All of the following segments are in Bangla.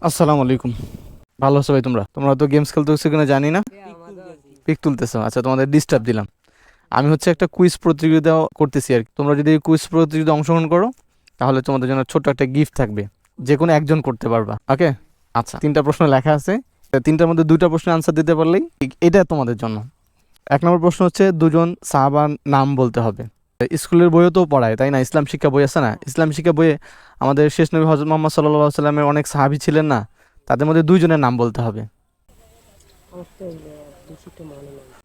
আসসালামু আলাইকুম। ভালো আছো ভাই? তোমরা তোমরা তো গেমস খেলতেছো কিনা জানি না, পিক তুলতেছো। আচ্ছা, তোমাদের ডিস্টার্ব দিলাম। আমি হচ্ছে একটা কুইজ প্রতিযোগিতা করতেছি আর কি। তোমরা যদি কুইজ প্রতিযোগিতা অংশগ্রহণ করো তাহলে তোমাদের জন্য ছোট্ট একটা গিফট থাকবে, যে কোনো একজন করতে পারবা। ওকে? আচ্ছা, তিনটা প্রশ্ন লেখা আছে, তিনটার মধ্যে দুইটা প্রশ্নের আনসার দিতে পারলেই এটা তোমাদের জন্য। এক নম্বর প্রশ্ন হচ্ছে দুজন সাহাবার নাম বলতে হবে। স্কুলের বইও তো পড়ায়, তাই না? ইসলাম শিক্ষা বই আছে না, ইসলাম শিক্ষা বইয়ে আমাদের শেষ নবী হজরত মোহাম্মদ সাল্লাল্লাহু আলাইহি সাল্লামের অনেক সাহাবী ছিলেন না, তাদের মধ্যে দুইজনের নাম বলতে হবে।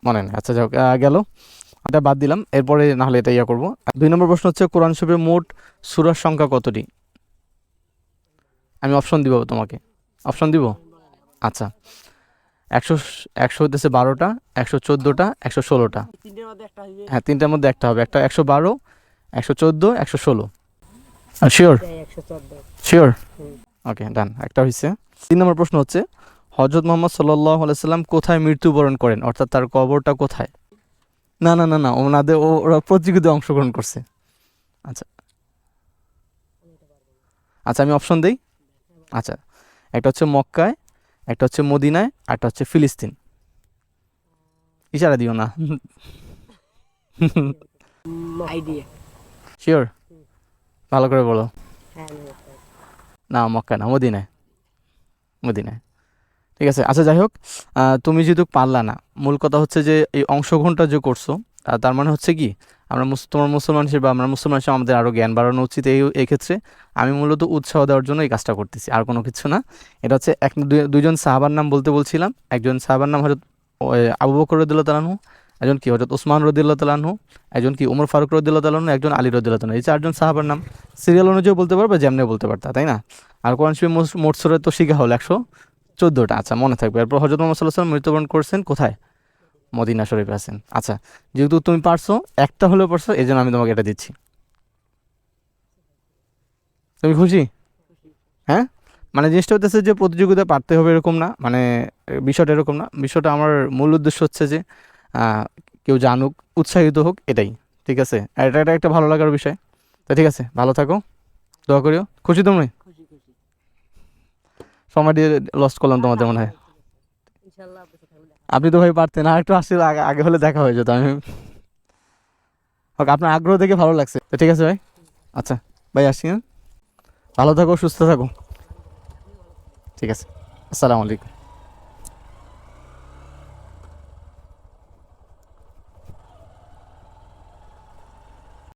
মনে নেই? আচ্ছা, যাও, গেল, এটা বাদ দিলাম। এরপরে না হলে এটা করবো। 2 নম্বর প্রশ্ন হচ্ছে কোরআন শরীফের মোট সূরার সংখ্যা কতটি? আমি অপশন দিব তোমাকে, অপশন দিব। আচ্ছা, 100, 100 হইতেছে 12টা, 114টা, 116টা। হ্যাঁ, তিনটার মধ্যে একটা হবে, একটা 112, 114, 116। শিওর? শিওর? ওকে, ডান, একটা হয়েছে। 3 নম্বর প্রশ্ন হচ্ছে হজরত মোহাম্মদ সাল্লাল্লাহু আলাইহি সাল্লাম কোথায় মৃত্যুবরণ করেন, অর্থাৎ তার কবরটা কোথায়? না না না না, ওরা প্রতিযোগিতায় অংশগ্রহণ করছে। আচ্ছা আচ্ছা, আমি অপশন দেই। আচ্ছা, একটা হচ্ছে মক্কায়, একটা হচ্ছে মদিনায়, আর একটা হচ্ছে ফিলিস্তিন। ইশারা দিও না। শিওর? ভালো করে বলো। না, মক্কা না, মদিনায়, মদিনায়। ঠিক আছে, আচ্ছা, যাই হোক, তুমি যেহেতু পারলা না, মূল কথা হচ্ছে যে এই অংশগ্রহণটা যে করছো, তার মানে হচ্ছে কি, আমরা তোমার মুসলমান হিসেবে বা আমরা মুসলমান হিসেবে আমাদের আরও জ্ঞান বাড়ানো উচিত। এই ক্ষেত্রে আমি মূলত উৎসাহ দেওয়ার জন্য এই কাজটা করতেছি, আর কোনো কিছু না। এটা হচ্ছে দুইজন সাহাবার নাম বলতে বলছিলাম। একজন সাহাবার নাম হজরত আবু বকর রাদিয়াল্লাহু তাআলা আনহু, একজন কি হজরত ওসমান রাদিয়াল্লাহু তাআলা আনহু, একজন কি ওমর ফারুক রাদিয়াল্লাহু তাআলা আনহু, একজন আলী রাদিয়াল্লাহু তাআলা আনহু। এই চারজন সাহাবার নাম সিরিয়াল অনুযায়ী বলতে পারবে, যেমনি বলতে পারতা, তাই না? আর কোরআন শরীফ মোট সূরা তো শিখা হলো 114টা। আচ্ছা, মনে থাকবে। এরপর হজরত মোহাম্মদ সাল্লাল্লাহু আলাইহি ওয়াসাল্লাম মৃত্যুবরণ করছেন কোথায়? মদিনা শরীফে আছেন। আচ্ছা, যেহেতু তুমি পারছো, একটা হলেও পারছো, এই জন্য আমি তোমাকে এটা দিচ্ছি। তুমি খুশি? হ্যাঁ, মানে জিনিসটা হচ্ছে যে প্রতিযোগিতা পারতে হবে এরকম না, মানে বিষয়টা এরকম না। বিষয়টা আমার মূল উদ্দেশ্য হচ্ছে যে কেউ জানুক, উৎসাহিত হোক, এটাই। ঠিক আছে, আর এটা একটা ভালো লাগার বিষয়। তো ঠিক আছে, ভালো থাকো, দোয়া করিও। খুশি তুমি? সময় দিয়ে লস্ট করলাম তোমাদের মনে হয়। আপনি তো ভাই পারতেন, আর একটু আসলে আগে আগে হলে দেখা হয়ে যেত। আমি ওকে, আপনার আগ্রহ দেখে ভালো লাগছে। তো ঠিক আছে ভাই, আচ্ছা, ভাই আসি, হ্যাঁ? ভালো থাকো, সুস্থ থাকো। ঠিক আছে, আসসালামু আলাইকুম।